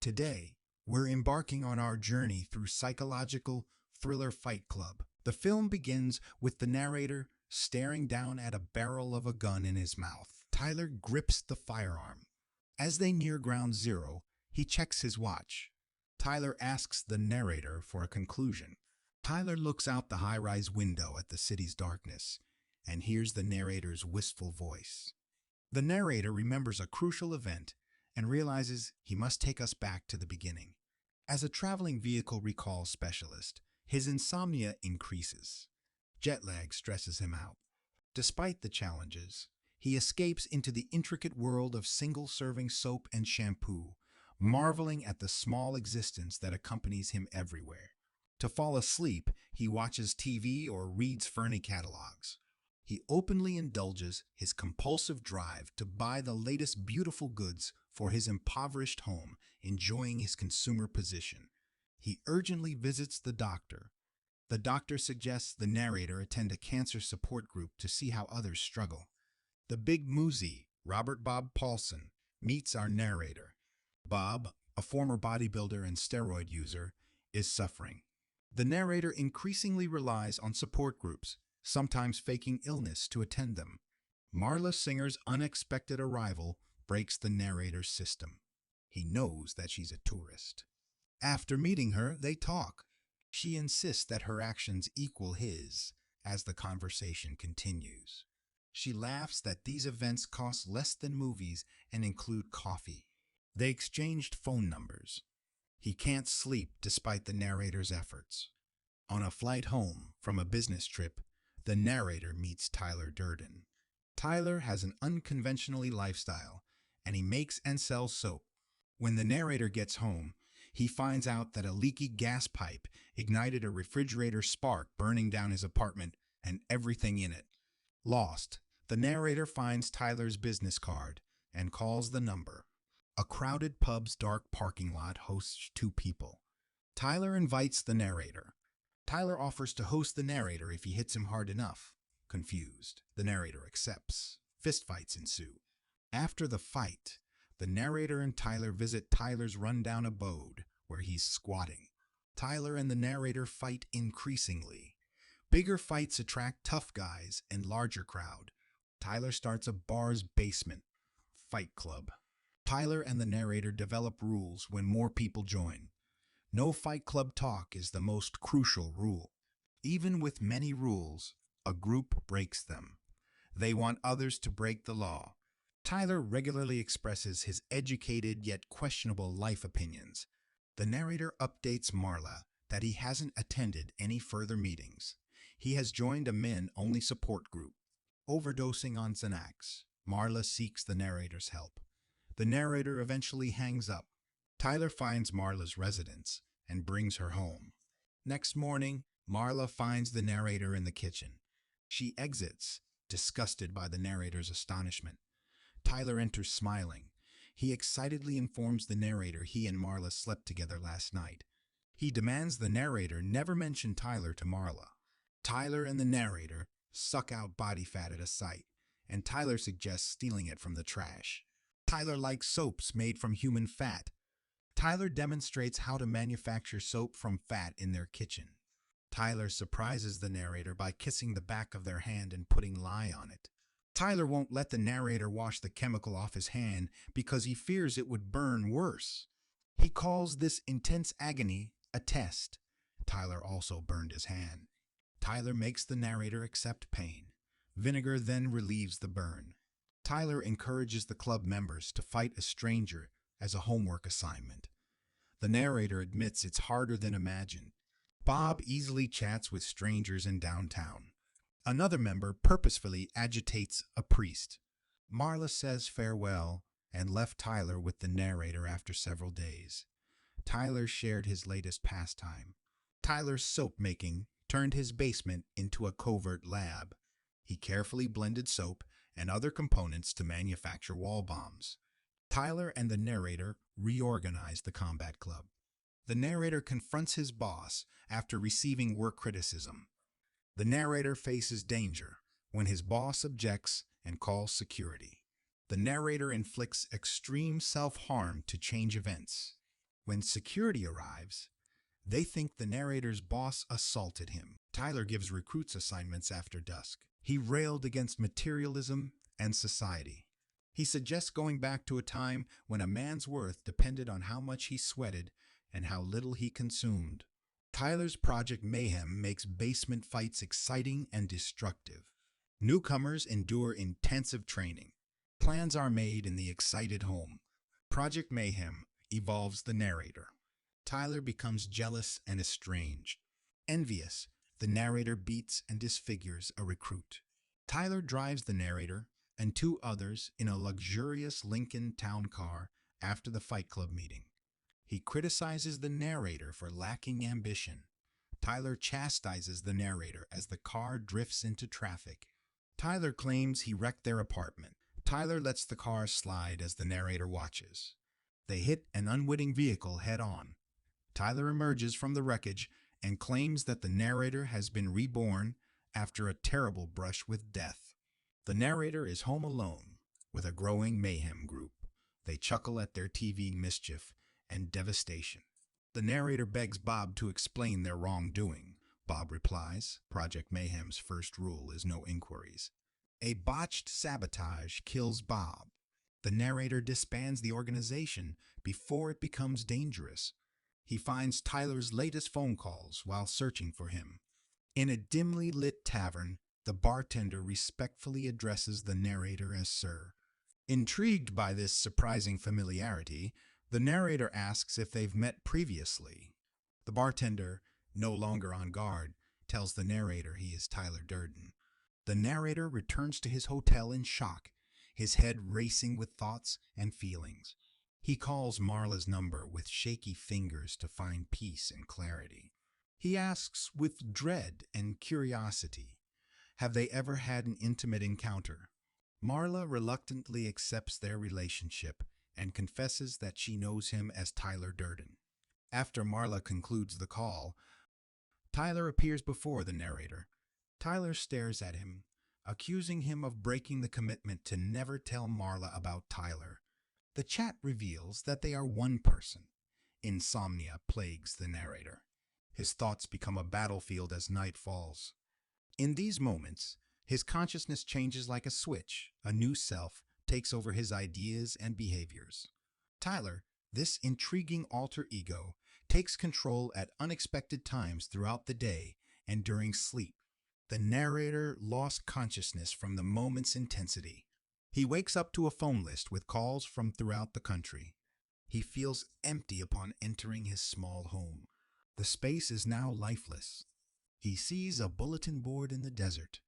Today, we're embarking on our journey through psychological thriller Fight Club. The film begins with the narrator staring down at a barrel of a gun in his mouth. Tyler grips the firearm. As they near ground zero, he checks his watch. Tyler asks the narrator for a conclusion. Tyler looks out the high-rise window at the city's darkness and hears the narrator's wistful voice. The narrator remembers a crucial event and realizes he must take us back to the beginning. As a traveling vehicle recall specialist, his insomnia increases. Jet lag stresses him out. Despite the challenges, he escapes into the intricate world of single-serving soap and shampoo, marveling at the small existence that accompanies him everywhere. To fall asleep, he watches TV or reads Fernie catalogs. He openly indulges his compulsive drive to buy the latest beautiful goods for his impoverished home, enjoying his consumer position. He urgently visits the doctor. The doctor suggests the narrator attend a cancer support group to see how others struggle. The big moozy, Robert Bob Paulson, meets our narrator. Bob, a former bodybuilder and steroid user, is suffering. The narrator increasingly relies on support groups, sometimes faking illness to attend them. Marla Singer's unexpected arrival breaks the narrator's system. He knows that she's a tourist. After meeting her, they talk. She insists that her actions equal his as the conversation continues. She laughs that these events cost less than movies and include coffee. They exchanged phone numbers. He can't sleep despite the narrator's efforts. On a flight home from a business trip, the narrator meets Tyler Durden. Tyler has an unconventional lifestyle, and he makes and sells soap. When the narrator gets home, he finds out that a leaky gas pipe ignited a refrigerator spark, burning down his apartment and everything in it. Lost, the narrator finds Tyler's business card and calls the number. A crowded pub's dark parking lot hosts two people. Tyler invites the narrator. Tyler offers to host the narrator if he hits him hard enough. Confused, the narrator accepts. Fistfights ensue. After the fight, the narrator and Tyler visit Tyler's rundown abode, where he's squatting. Tyler and the narrator fight increasingly. Bigger fights attract tough guys and larger crowd. Tyler starts a bar's basement fight club. Tyler and the narrator develop rules when more people join. No Fight Club talk is the most crucial rule. Even with many rules, a group breaks them. They want others to break the law. Tyler regularly expresses his educated yet questionable life opinions. The narrator updates Marla that he hasn't attended any further meetings. He has joined a men-only support group. Overdosing on Xanax, Marla seeks the narrator's help. The narrator eventually hangs up. Tyler finds Marla's residence and brings her home. Next morning, Marla finds the narrator in the kitchen. She exits, disgusted by the narrator's astonishment. Tyler enters smiling. He excitedly informs the narrator he and Marla slept together last night. He demands the narrator never mention Tyler to Marla. Tyler and the narrator suck out body fat at a site, and Tyler suggests stealing it from the trash. Tyler likes soaps made from human fat. Tyler demonstrates how to manufacture soap from fat in their kitchen. Tyler surprises the narrator by kissing the back of their hand and putting lye on it. Tyler won't let the narrator wash the chemical off his hand because he fears it would burn worse. He calls this intense agony a test. Tyler also burned his hand. Tyler makes the narrator accept pain. Vinegar then relieves the burn. Tyler encourages the club members to fight a stranger as a homework assignment. The narrator admits it's harder than imagined. Bob easily chats with strangers in downtown. Another member purposefully agitates a priest. Marla says farewell and left Tyler with the narrator after several days. Tyler shared his latest pastime. Tyler's soap making turned his basement into a covert lab. He carefully blended soap and other components to manufacture wall bombs. Tyler and the narrator reorganize the combat club. The narrator confronts his boss after receiving work criticism. The narrator faces danger when his boss objects and calls security. The narrator inflicts extreme self-harm to change events. When security arrives, they think the narrator's boss assaulted him. Tyler gives recruits assignments after dusk. He railed against materialism and society. He suggests going back to a time when a man's worth depended on how much he sweated and how little he consumed. Tyler's Project Mayhem makes basement fights exciting and destructive. Newcomers endure intensive training. Plans are made in the excited home. Project Mayhem evolves the narrator. Tyler becomes jealous and estranged. Envious, the narrator beats and disfigures a recruit. Tyler drives the narrator and two others in a luxurious Lincoln town car after the Fight Club meeting. He criticizes the narrator for lacking ambition. Tyler chastises the narrator as the car drifts into traffic. Tyler claims he wrecked their apartment. Tyler lets the car slide as the narrator watches. They hit an unwitting vehicle head-on. Tyler emerges from the wreckage and claims that the narrator has been reborn after a terrible brush with death. The narrator is home alone with a growing mayhem group. They chuckle at their TV mischief and devastation. The narrator begs Bob to explain their wrongdoing. Bob replies, Project Mayhem's first rule is no inquiries. A botched sabotage kills Bob. The narrator disbands the organization before it becomes dangerous. He finds Tyler's latest phone calls while searching for him. In a dimly lit tavern, the bartender respectfully addresses the narrator as Sir. Intrigued by this surprising familiarity, the narrator asks if they've met previously. The bartender, no longer on guard, tells the narrator he is Tyler Durden. The narrator returns to his hotel in shock, his head racing with thoughts and feelings. He calls Marla's number with shaky fingers to find peace and clarity. He asks with dread and curiosity, have they ever had an intimate encounter? Marla reluctantly accepts their relationship and confesses that she knows him as Tyler Durden. After Marla concludes the call, Tyler appears before the narrator. Tyler stares at him, accusing him of breaking the commitment to never tell Marla about Tyler. The chat reveals that they are one person. Insomnia plagues the narrator. His thoughts become a battlefield as night falls. In these moments, his consciousness changes like a switch. A new self takes over his ideas and behaviors. Tyler, this intriguing alter ego, takes control at unexpected times throughout the day and during sleep. The narrator lost consciousness from the moment's intensity. He wakes up to a phone list with calls from throughout the country. He feels empty upon entering his small home. The space is now lifeless. He sees a bulletin board in the desert.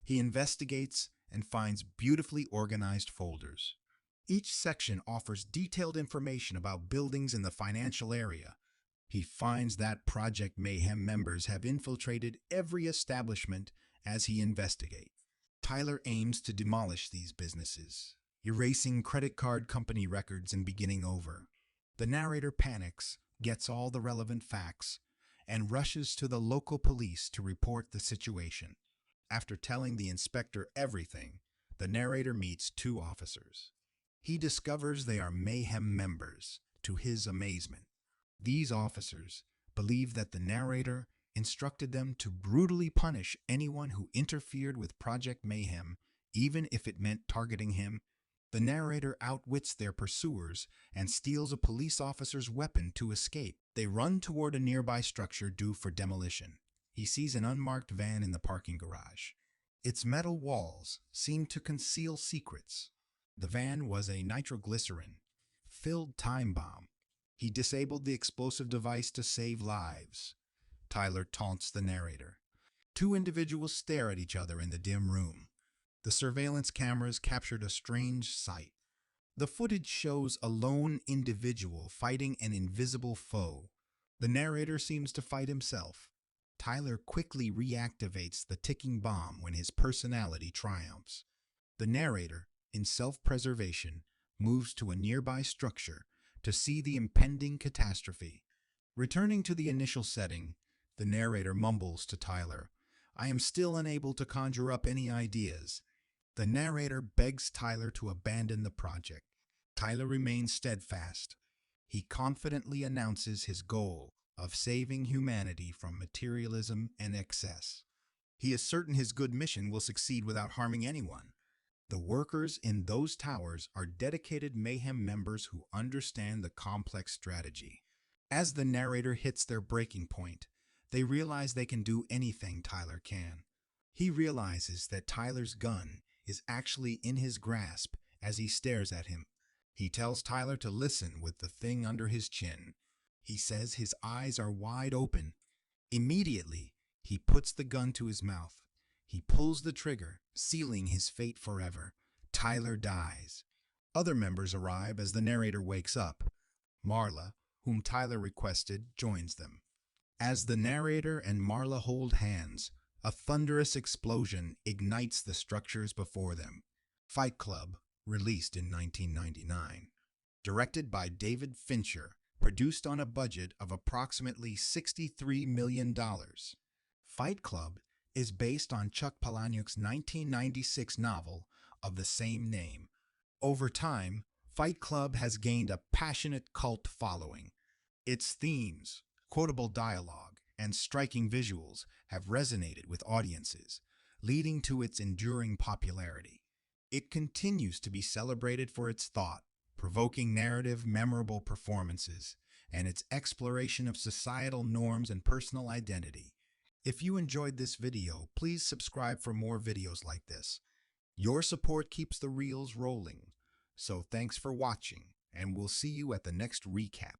He investigates and finds beautifully organized folders. Each section offers detailed information about buildings in the financial area. He finds that Project Mayhem members have infiltrated every establishment as he investigates. Tyler aims to demolish these businesses, erasing credit card company records and beginning over. The narrator panics, gets all the relevant facts, and rushes to the local police to report the situation. After telling the inspector everything, the narrator meets two officers. He discovers they are Mayhem members, to his amazement. These officers believe that the narrator instructed them to brutally punish anyone who interfered with Project Mayhem, even if it meant targeting him. The narrator outwits their pursuers and steals a police officer's weapon to escape. They run toward a nearby structure due for demolition. He sees an unmarked van in the parking garage. Its metal walls seem to conceal secrets. The van was a nitroglycerin-filled time bomb. He disabled the explosive device to save lives. Tyler taunts the narrator. Two individuals stare at each other in the dim room. The surveillance cameras captured a strange sight. The footage shows a lone individual fighting an invisible foe. The narrator seems to fight himself. Tyler quickly reactivates the ticking bomb when his personality triumphs. The narrator, in self-preservation, moves to a nearby structure to see the impending catastrophe. Returning to the initial setting, the narrator mumbles to Tyler, I am still unable to conjure up any ideas. The narrator begs Tyler to abandon the project. Tyler remains steadfast. He confidently announces his goal of saving humanity from materialism and excess. He is certain his good mission will succeed without harming anyone. The workers in those towers are dedicated mayhem members who understand the complex strategy. As the narrator hits their breaking point, they realize they can do anything Tyler can. He realizes that Tyler's gun is actually in his grasp as he stares at him. He tells Tyler to listen with the thing under his chin. He says his eyes are wide open. Immediately, he puts the gun to his mouth. He pulls the trigger, sealing his fate forever. Tyler dies. Other members arrive as the narrator wakes up. Marla, whom Tyler requested, joins them. As the narrator and Marla hold hands, a thunderous explosion ignites the structures before them. Fight Club, released in 1999. Directed by David Fincher, produced on a budget of approximately $63 million. Fight Club is based on Chuck Palahniuk's 1996 novel of the same name. Over time, Fight Club has gained a passionate cult following. Its themes, quotable dialogue, and striking visuals have resonated with audiences, leading to its enduring popularity. It continues to be celebrated for its thought-provoking narrative, memorable performances, and its exploration of societal norms and personal identity. If you enjoyed this video, please subscribe for more videos like this. Your support keeps the reels rolling. So thanks for watching, and we'll see you at the next recap.